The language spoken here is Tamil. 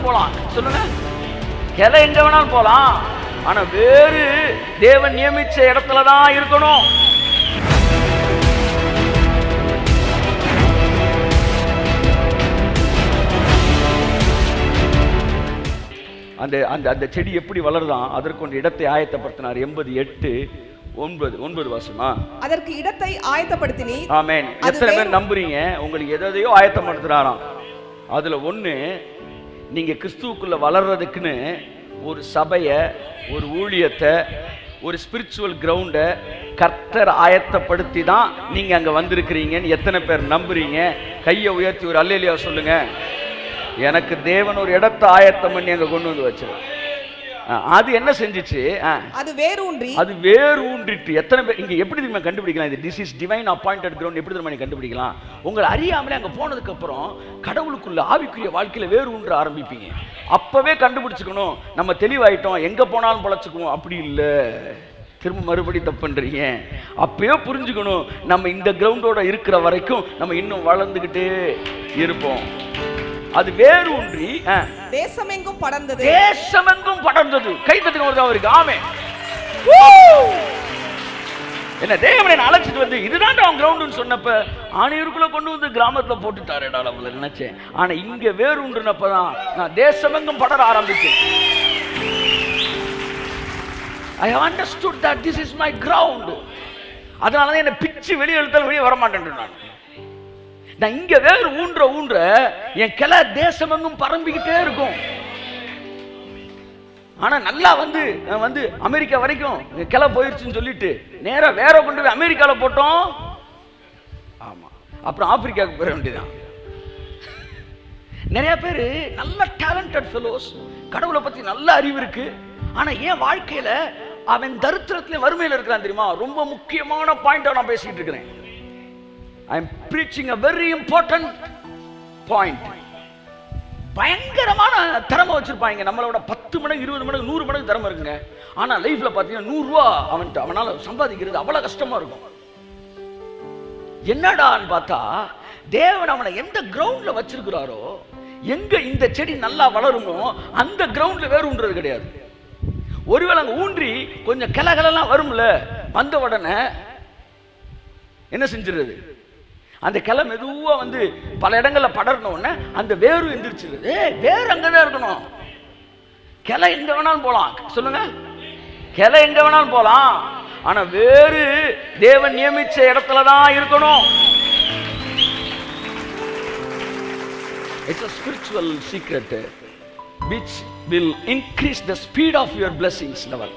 வேணாலும் போலாம். சொல்லுங்க, கிளை எங்க வேணாலும் போலாம். ஆனா வேறு தேவன் நியமிச்ச இடத்துல தான் இருக்கணும். அந்த அந்த அந்த செடி எப்படி வளருதான், அதற்கு ஒரு இடத்தை ஆயத்தப்படுத்தினார். 88:9 வாசமா. அதற்கு இடத்தை ஆயத்தப்படுத்தினீ. ஆமென். எத்தனை பேர் நம்புறீங்க உங்களுக்கு எதையோ ஆயத்தப்படுத்துறாராம்? அதுல ஒண்ணு, நீங்க கிறிஸ்துவுக்குள்ள வளர்றதுக்குன்னு ஒரு சபையை, ஒரு ஊழியத்தை, ஒரு ஸ்பிரிச்சுவல் கிரவுண்டை கர்த்தர் ஆயத்தப்படுத்தி தான் நீங்க அங்க வந்திருக்கிறீங்கன்னு எத்தனை பேர் நம்புறீங்க? கையை உயர்த்தி ஒரு அல்லேலூயா சொல்லுங்க. எனக்கு தேவன் ஒரு இடத்தை ஆயத்தம் பண்ணி அங்க கொண்டு வந்து வச்சார். அது என்ன செஞ்சிச்சு? அது வேரூன்றிட்டு. எத்தனை பேர் இங்க எப்படி தெரியுமா கண்டுபிடிக்கலாம்? இது this is divine appointed ground. எப்படி தெரியுமா கண்டுபிடிக்கலாம்? உங்களை அறியாமலே அங்க போனதுக்கு அப்புறம் கடவுளுக்குள்ள ஆவிக்குரிய வாழ்க்கையில வேரூன்ற ஆரம்பிப்பீங்க. அப்பவே கண்டுபிடிச்சுக்கணும், நம்ம தெளிவாயிட்டோம், எங்க போனாலும் பொழைச்சுக்குவோம். அப்படி இல்லை, திரும்ப மறுபடி தப்பு பண்றீங்க. அப்பயே புரிஞ்சுக்கணும், நம்ம இந்த கிரவுண்டோட இருக்கிற வரைக்கும் நம்ம இன்னும் வளர்ந்துகிட்டே இருப்போம். அது வேரூன்றி தேசமெங்கும் படர்ந்தது. கை தட்டுங்க ஒரு அவருக்கு. ஆமென். என்ன தேவனை அழைச்சிட்டு வந்து இதுதான் அவன் கிரவுண்டுன்னு சொன்னப்ப ஆணையூருக்குள்ள கொண்டு வந்து கிராமத்துல போட்டுட்டாரேடா அவங்கள நினைச்சேன். ஆனா இங்க வேரூன்றுனப்பதான் நான் தேசமெங்கும் படர ஆரம்பிச்சேன். I understood that this is my ground. அதனாலதான் என்ன பிச்சு வெளியே எழுத்தாலும் வெளியே வரமாட்டேன். நான் இங்க வேறு ஊன்ற என் கிளை தேசமெங்கும் பரம்பிக்கிட்டே இருக்கும். ஆனா நல்லா வந்து அமெரிக்கா வரைக்கும் கிளை போயிருச்சுன்னு சொல்லிட்டு நேரா வேற கொண்டு போய் அமெரிக்கால போட்டோம். ஆமா, அப்புறம் ஆப்பிரிக்காவுக்கு போயிட வேண்டியதான். நிறைய பேரு நல்ல டேலண்டட் ஃபெலோஸ், கடவுளை பத்தி நல்ல அறிவு இருக்கு. ஆனா ஏன் வாழ்க்கையில அவன் தரித்திரத்துல வறுமையில இருக்கிறான் தெரியுமா? ரொம்ப முக்கியமான பாயிண்டா நான் பேசிட்டு இருக்கிறேன். I am preaching a very important point. பயங்கரமான திறமை வச்சிருப்பாங்க, நம்மளோட 10 மடங்கு 20 மடங்கு 100 மடங்கு திறமை இருக்குங்க. ஆனா லைஃப்ல பாத்தீங்கன்னா 100 ரூபா அவனால சம்பாதிக்கிறது அவ்வளவு கஷ்டமா இருக்கும். என்னடான்னு பார்த்தா தேவன் அவனை எந்த கிரவுண்ட்ல வச்சிருக்கிறாரோ, எங்க இந்த செடி நல்லா வளருமோ அந்த கிரவுண்ட்ல வேறு ஊன்றது கிடையாது. ஒருவேளை அங்க ஊன்றி கொஞ்சம் கிளைகளெல்லாம் வரும்ல, வந்த உடனே என்ன செஞ்சிருது? அந்த கிளை மெதுவா வந்து பல இடங்கள்ல படர்ன உடனே அந்த வேறு எந்திரிச்சிருது. வேறு அங்கதான் இருக்கணும். கிளை எங்க வேணாலும் போலாம். சொல்லுங்க, கிளை எங்க வேணாலும் போலாம். ஆனா வேறு தேவன் நியமிச்ச இடத்துலதான் இருக்கணும். It's a spiritual secret which will increase the speed of your blessing level.